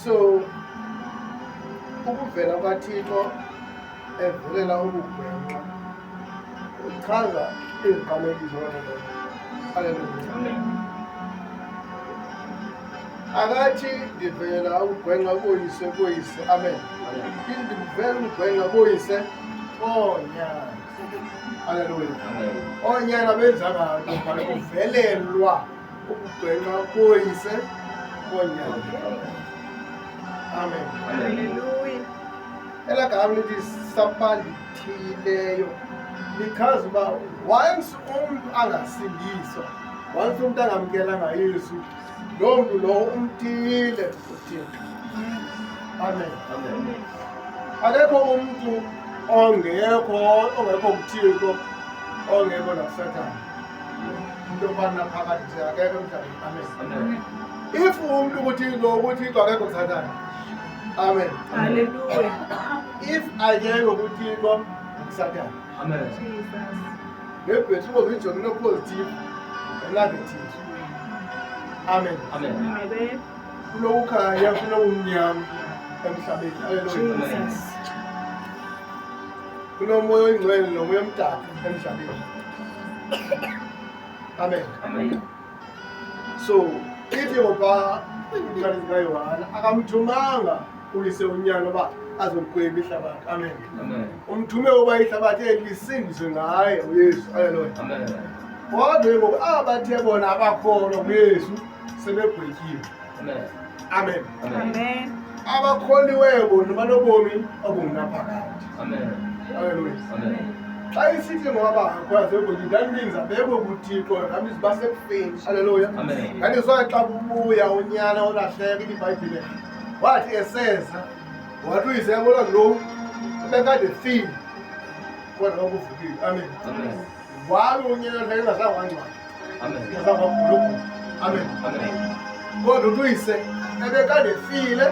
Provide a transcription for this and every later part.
So ukuvela kwaThixo evelela ukugwenxa uchaza iziqalekiso zalo. Haleluya. Akathi ndivela ukugwenxa koyise. Amen. Ndivela ukugwenxa koyise onyana. Haleluya. Onyana benza kanti ubhale kuvelelwa ukugwenxa koyise onyana. Amen. Hallelujah. Elagama lithi sabandithileyo lichaza uba once umuntu angasindiswa, once umuntu angamkelanga Yesu, loo mntu lo umthile uThixo. Amen. Akekho umuntu ongekho kuThixo, ongekho nakuSathane. Into ofana phakathi akekho emhlabeni. Amen. If umuntu kuThixo akekho kuSathane. Amen. Hallelujah. If akekho kuThixo kuSathane. Amen. Jesus. Nebhethri uzoyijonga ino-positive ne-negative. Amen. Amen. Amen. Kunokukhanya kunokumnyama emhlabeni. Haleluya. Jesus. Kunomoya oyingcwele nomoya omdaka emhlabeni. Amen. Amen. So ithi ngoba incwadi zikaYohane akamthumanga uyise unyana uba azomgweba ihlabathi. Amen. Amen. Umthume uba ihlabathi lisindiswe ngaye uYesu. Haleluya. Amen. Kodwa ngoku abathe bona abakholwa kuYesu sebegwetyiwe. Amen. Amen. Amen. Abakholiweyo bona banobomi obungaphakathi. Amen. Haleluya. Amen. Xa isithi ngoba bangakwazi ukuthi that means abekho kuThixo, that means basekufeni. Haleluya. Amen. Kanti xa kubuya unyana olahleka iBhayibhile wathi eseza wathi uyise yabona lo bekade file kodwa kwakuvukile. Amen. Amen. Wabe unyana lahleka engazangwangcwala. Amen. Engazangwagulugu. Amen. Amen. Kodwa uyise ebekade file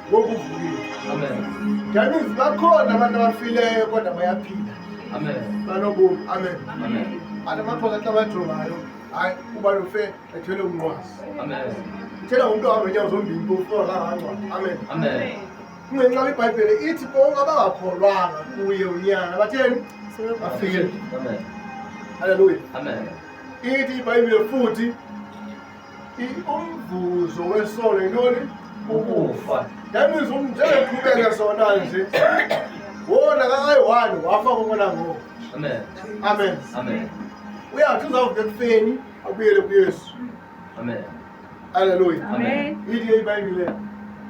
ngokuvukile. Amen. That means bakhona abantu abafileyo kodwa bayaphila. Amen. Banobomi. Amen. Amen. Amaphosa xa bajongayo hayi uba nofe ethwele umnqwazi. Amen. Ithela ngumntu ohamba ngeenyawo zombini kufika kangangcwaba. Amen. Amen. Kungenxa iBhayibhile ithi bonke abangakholwanga kuye unyana batheni? Bafile. Amen. Haleluya. Amen. Ithi iBhayibhile futhi umvuzo wesono yintoni? Ukufa. That means njengeqhubeka sona nje wona kakayi-1 wafa kubona ngoku. Amen. Amen. Amen. Uyathi uzawuvuka ekufeni abuyele kuYesu. Amen. Haleluya. Amen. Ithi iBhayibhile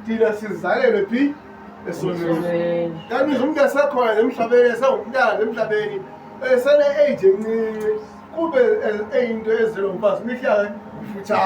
thina sizalelwe phi? Esonweni. Amen. That means umuntu esekhona emhlabeni esengumntana emhlabeni esene-age encinci kube eyinto ezelwe ngumfazi imihlaka ifutshane.